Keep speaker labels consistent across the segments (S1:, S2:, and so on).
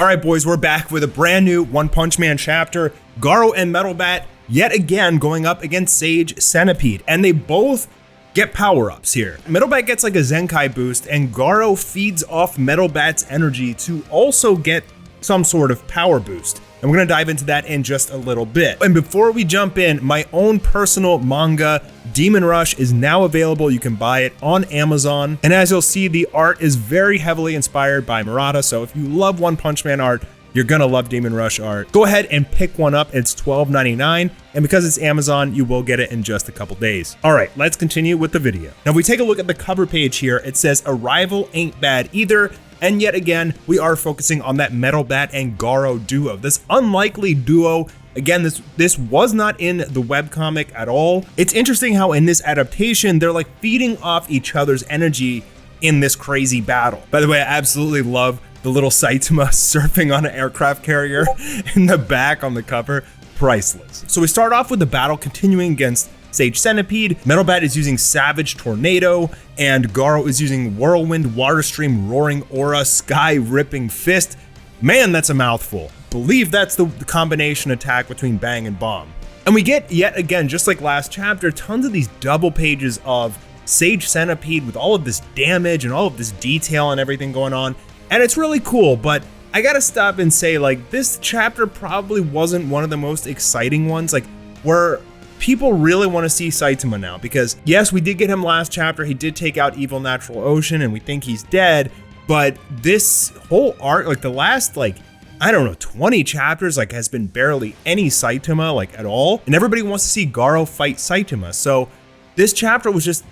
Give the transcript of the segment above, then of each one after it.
S1: All right, boys, we're back with a brand new One Punch Man chapter. Garou and Metal Bat yet again going up against Sage Centipede, and they both get power-ups here. Metal Bat gets like a Zenkai boost, and Garou feeds off Metal Bat's energy to also get some sort of power boost. And we're gonna dive into that in just a little bit. And before we jump in, my own personal manga, Demon Rush, is now available. You can buy it on Amazon. And as you'll see, the art is very heavily inspired by Murata. So if you love One Punch Man art, you're gonna love Demon Rush art. Go ahead and pick one up. It's $12.99. And because it's Amazon, you will get it in just a couple days. All right, let's continue with the video. Now, if we take a look at the cover page here, it says, "A rival ain't bad either." And yet again, we are focusing on that Metal Bat and Garou duo. This unlikely duo. Again, this was not in the webcomic at all. It's interesting how in this adaptation, they're like feeding off each other's energy in this crazy battle. By the way, I absolutely love the little Saitama surfing on an aircraft carrier in the back on the cover. Priceless. So we start off with the battle continuing against Sage Centipede. Metal Bat is using Savage Tornado, and Garou is using Whirlwind, Water Stream, Roaring Aura, Sky Ripping Fist. Man, that's a mouthful. Believe that's the combination attack between Bang and Bomb. And we get, yet again, just like last chapter, tons of these double pages of Sage Centipede with all of this damage and all of this detail and everything going on. And it's really cool, but I gotta stop and say, like, this chapter probably wasn't one of the most exciting ones. Like, where people really want to see Saitama now, because yes, we did get him last chapter. He did take out Evil Natural Ocean, and we think he's dead. But this whole arc, like the last, like, I don't know, 20 chapters, like, has been barely any Saitama, like, at all. And everybody wants to see Garou fight Saitama. So this chapter was just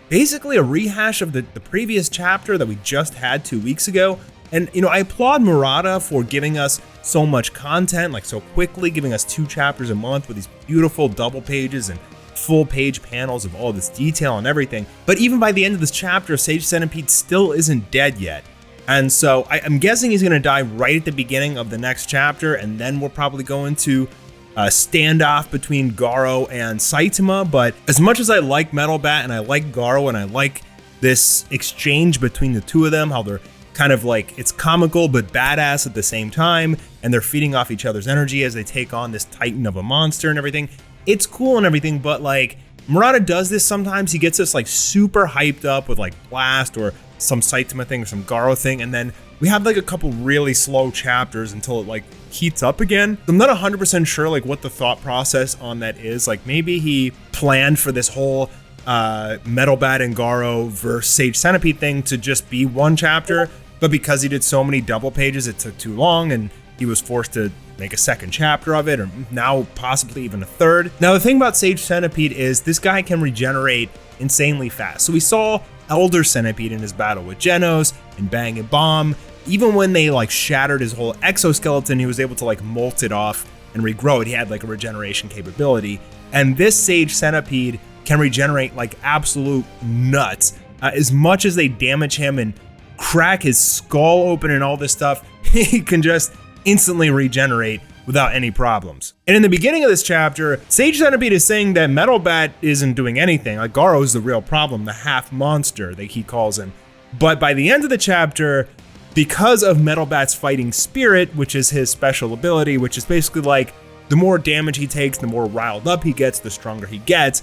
S1: basically a rehash of the previous chapter that we just had 2 weeks ago. And, you know, I applaud Murata for giving us so much content, like so quickly, giving us 2 chapters a month with these beautiful double pages and full page panels of all this detail and everything. But even by the end of this chapter, Sage Centipede still isn't dead yet. And so I'm guessing he's gonna die right at the beginning of the next chapter, and then we'll probably go into a standoff between Garou and Saitama. But as much as I like Metal Bat and I like Garou and I like this exchange between the two of them, how they're kind of like, it's comical but badass at the same time, and they're feeding off each other's energy as they take on this titan of a monster and everything. It's cool and everything, but like, Murata does this sometimes. He gets us like super hyped up with like Blast or some Saitama thing or some Garou thing, and then we have like a couple really slow chapters until it like heats up again. I'm not 100% sure like what the thought process on that is. Like, maybe he planned for this whole Metal Bat and Garou versus Sage Centipede thing to just be one chapter, but because he did so many double pages, it took too long, and he was forced to make a second chapter of it, or now possibly even a third. Now, the thing about Sage Centipede is this guy can regenerate insanely fast. So we saw Elder Centipede in his battle with Genos and Bang and Bomb. Even when they like shattered his whole exoskeleton, he was able to like molt it off and regrow it. He had like a regeneration capability. And this Sage Centipede can regenerate like absolute nuts. As much as they damage him and crack his skull open and all this stuff, he can just instantly regenerate without any problems. And in the beginning of this chapter, Sage Centipede is saying that Metal Bat isn't doing anything. Like, Garou is the real problem, the half monster that he calls him. But by the end of the chapter, because of Metal Bat's fighting spirit, which is his special ability, which is basically like, the more damage he takes, the more riled up he gets, the stronger he gets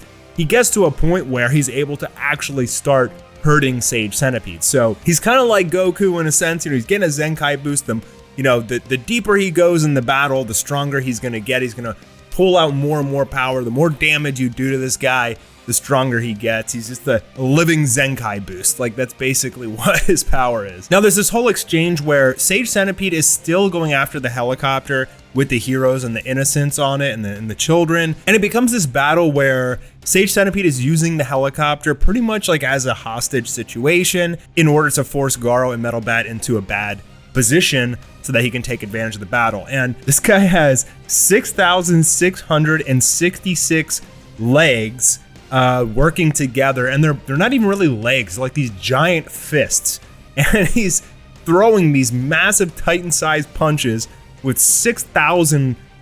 S1: to a point where he's able to actually start hurting Sage Centipede. So he's kind of like Goku in a sense. You know, he's getting a Zenkai boost. The deeper he goes in the battle, the stronger he's gonna get. He's gonna pull out more and more power. The more damage you do to this guy, the stronger he gets. He's just a living Zenkai boost. Like, that's basically what his power is. Now, there's this whole exchange where Sage Centipede is still going after the helicopter with the heroes and the innocents on it and the children. And it becomes this battle where Sage Centipede is using the helicopter pretty much like as a hostage situation in order to force Garou and Metal Bat into a bad position so that he can take advantage of the battle. And this guy has 6,666 legs working together, and they're not even really legs, they're like these giant fists. And he's throwing these massive Titan-sized punches with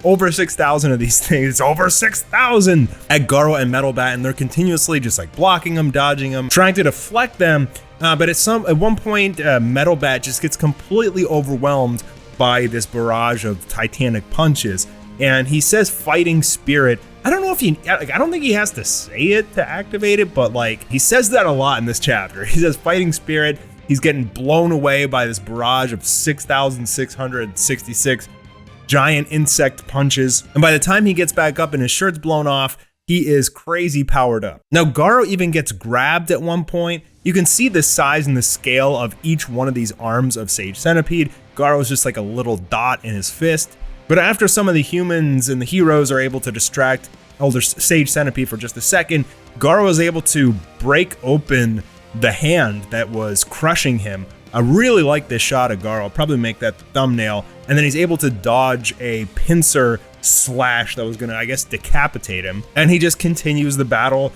S1: over 6,000 of these things. It's over 6,000 at Garou and Metal Bat, and they're continuously just like blocking them, dodging them, trying to deflect them. But at one point, Metal Bat just gets completely overwhelmed by this barrage of titanic punches. And he says fighting spirit. I don't know if I don't think he has to say it to activate it, but like he says that a lot in this chapter. He says fighting spirit. He's getting blown away by this barrage of 6,666 giant insect punches. And by the time he gets back up and his shirt's blown off, he is crazy powered up. Now, Garo even gets grabbed at one point. You can see the size and the scale of each one of these arms of Sage Centipede. Garo's just like a little dot in his fist. But after some of the humans and the heroes are able to distract Elder Sage Centipede for just a second, Garo is able to break open the hand that was crushing him. I really like this shot of Garo. I'll probably make that the thumbnail. And then he's able to dodge a pincer slash that was gonna, I guess, decapitate him. And he just continues the battle,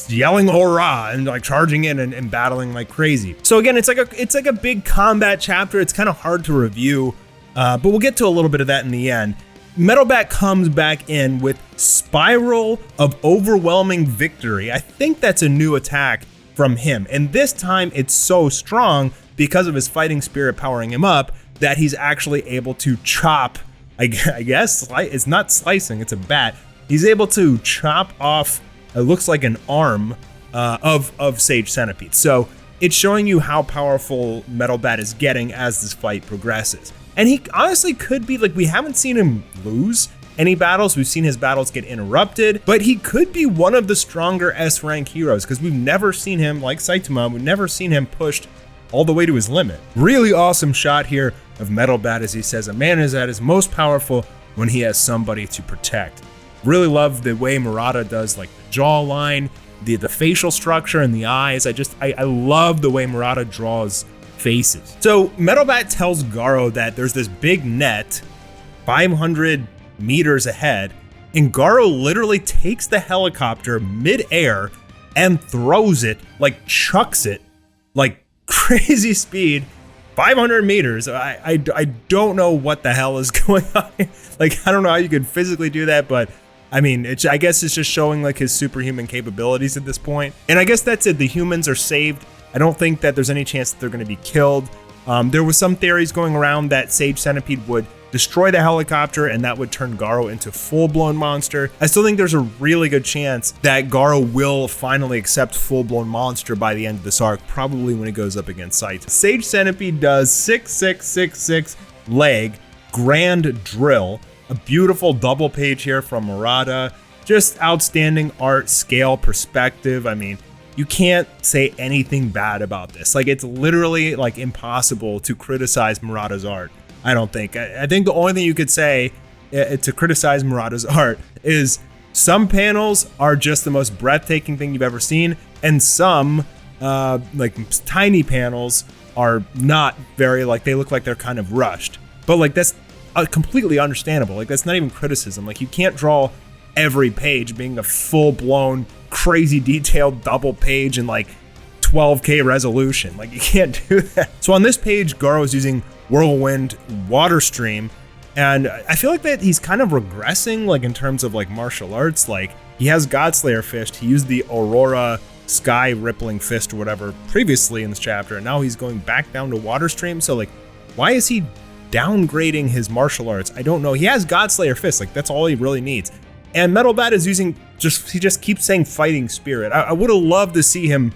S1: yelling hurrah and like charging in and battling like crazy. So again, it's like a big combat chapter. It's kind of hard to review, but we'll get to a little bit of that in the end. Metal Bat comes back in with Spiral of Overwhelming Victory. I think that's a new attack from him. And this time it's so strong because of his fighting spirit powering him up that he's actually able to chop, I guess, it's not slicing, it's a bat. He's able to chop off, it looks like an arm of Sage Centipede. So it's showing you how powerful Metal Bat is getting as this fight progresses. And he honestly could be, like, we haven't seen him lose any battles. We've seen his battles get interrupted, but he could be one of the stronger S-rank heroes because we've never seen him, like Saitama, we've never seen him pushed all the way to his limit. Really awesome shot here of Metal Bat as he says, a man is at his most powerful when he has somebody to protect. Really love the way Murata does like the jawline, the facial structure and the eyes. I love the way Murata draws faces. So Metal Bat tells Garo that there's this big net 500 meters ahead, and Garo literally takes the helicopter mid-air and throws it, like chucks it, like crazy speed, 500 meters. I don't know what the hell is going on. Like, I don't know how you could physically do that, but I mean, I guess it's just showing like his superhuman capabilities at this point. And I guess that's it. The humans are saved. I don't think that there's any chance that they're going to be killed. There was some theories going around that Sage Centipede would destroy the helicopter and that would turn Garo into full-blown monster. I still think there's a really good chance that Garo will finally accept full-blown monster by the end of this arc, probably when it goes up against Saitama. Sage Centipede does 6666 leg grand drill, a beautiful double page here from Murata, just outstanding art, scale, perspective. I mean, you can't say anything bad about this. Like, it's literally like impossible to criticize Murata's art. I don't think. I think the only thing you could say to criticize Murata's art is some panels are just the most breathtaking thing you've ever seen, and some like tiny panels are not very, like, they look like they're kind of rushed. But like, that's completely understandable. Like, that's not even criticism. Like, you can't draw every page being a full-blown, crazy detailed double page in like 12K resolution. Like, you can't do that. So on this page, Garo is using Whirlwind Water Stream, and I feel like that he's kind of regressing, like in terms of like martial arts. Like, he has Godslayer Fist, he used the Aurora Sky Rippling Fist or whatever previously in this chapter, and now he's going back down to Water Stream. So like, why is he downgrading his martial arts? I don't know. He has Godslayer Fist, like that's all he really needs. And Metal Bat is using, he just keeps saying Fighting Spirit. I would have loved to see him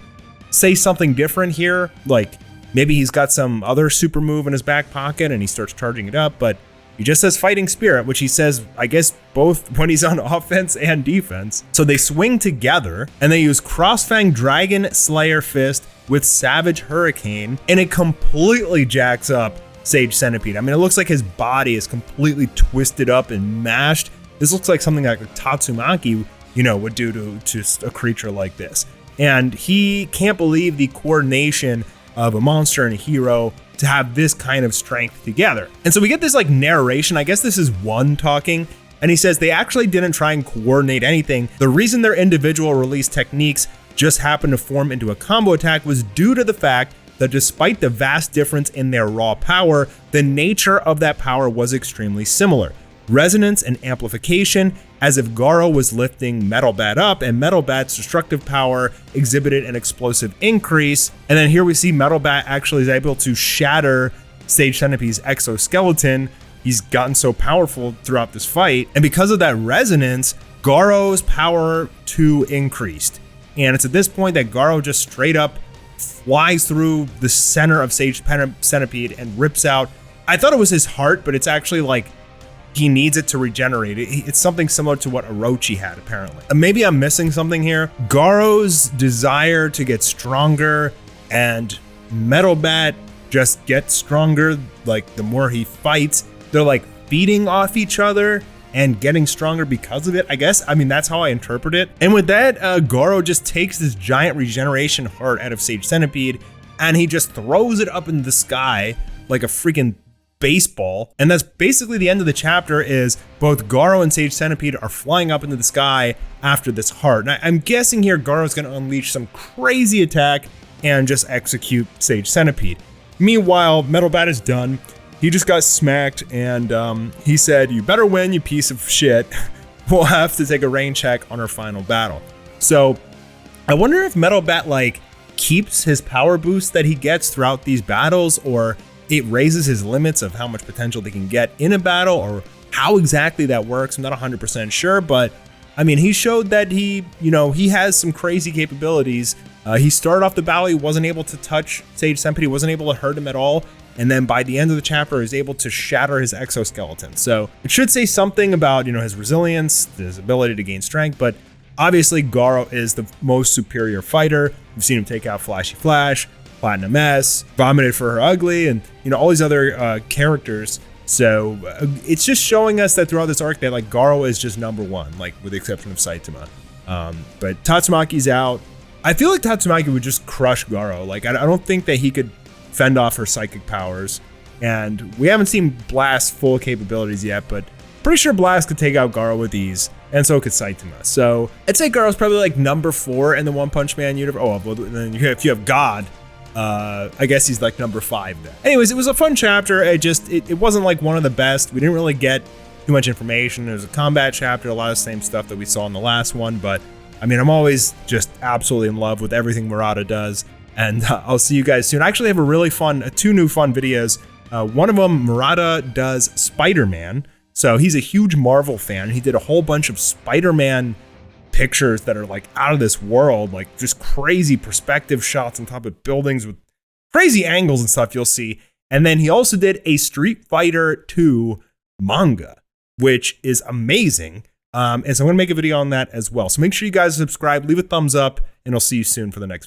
S1: say something different here, like maybe he's got some other super move in his back pocket and he starts charging it up, but he just says Fighting Spirit, which he says, I guess, both when he's on offense and defense. So they swing together and they use Crossfang Dragon Slayer Fist with Savage Hurricane, and it completely jacks up Sage Centipede. I mean, it looks like his body is completely twisted up and mashed. This looks like something like a Tatsumaki, you know, would do to a creature like this. And he can't believe the coordination of a monster and a hero to have this kind of strength together. And so we get this like narration. I guess this is one talking. And he says they actually didn't try and coordinate anything. The reason their individual release techniques just happened to form into a combo attack was due to the fact that despite the vast difference in their raw power, the nature of that power was extremely similar. Resonance and amplification, as if Garo was lifting Metal Bat up and Metal Bat's destructive power exhibited an explosive increase. And then here we see Metal Bat actually is able to shatter Sage Centipede's exoskeleton, he's gotten so powerful throughout this fight. And because of that resonance, Garo's power 2 increased. And it's at this point that Garo just straight up flies through the center of Sage Centipede and rips out, I thought it was his heart, but it's actually like he needs it to regenerate. It's something similar to what Orochi had, apparently. Maybe I'm missing something here. Garo's desire to get stronger and Metal Bat just gets stronger, like the more he fights. They're like feeding off each other and getting stronger because of it, I guess. I mean, that's how I interpret it. And with that, Garo just takes this giant regeneration heart out of Sage Centipede and he just throws it up in the sky like a freaking baseball. And that's basically the end of the chapter. Is both Garo and Sage Centipede are flying up into the sky after this heart. And I'm guessing here Garo's going to unleash some crazy attack and just execute Sage Centipede. Meanwhile, Metal Bat is done. He just got smacked and he said, "You better win, you piece of shit. We'll have to take a rain check on our final battle." So I wonder if Metal Bat like keeps his power boost that he gets throughout these battles, or it raises his limits of how much potential they can get in a battle, or how exactly that works. I'm not 100% sure, but I mean, he showed that he has some crazy capabilities. He started off the battle, he wasn't able to touch Sage Centipede, he wasn't able to hurt him at all. And then by the end of the chapter, he was able to shatter his exoskeleton. So it should say something about, his resilience, his ability to gain strength, but obviously Garo is the most superior fighter. We've seen him take out Flashy Flash, Platinum S, Vomited for Her Ugly, and all these other characters. So it's just showing us that throughout this arc that like Garo is just number one, like with the exception of Saitama. But Tatsumaki's out. I feel like Tatsumaki would just crush Garo. Like I don't think that he could fend off her psychic powers. And we haven't seen Blast's full capabilities yet, but pretty sure Blast could take out Garo with ease, and so could Saitama. So I'd say Garo's probably like number 4 in the One Punch Man universe. Oh, well, then if you have God, I guess he's like number 5 then. Anyways, it was a fun chapter. It wasn't like one of the best. We didn't really get too much information. It was a combat chapter, a lot of the same stuff that we saw in the last one, but I mean, I'm always just absolutely in love with everything Murata does, and I'll see you guys soon. I actually have a really fun, 2 new fun videos. One of them, Murata does Spider-Man. So he's a huge Marvel fan. He did a whole bunch of Spider-Man pictures that are like out of this world, like just crazy perspective shots on top of buildings with crazy angles and stuff you'll see. And then he also did a Street Fighter 2 manga, which is amazing. And so I'm going to make a video on that as well. So make sure you guys subscribe, leave a thumbs up, and I'll see you soon for the next video.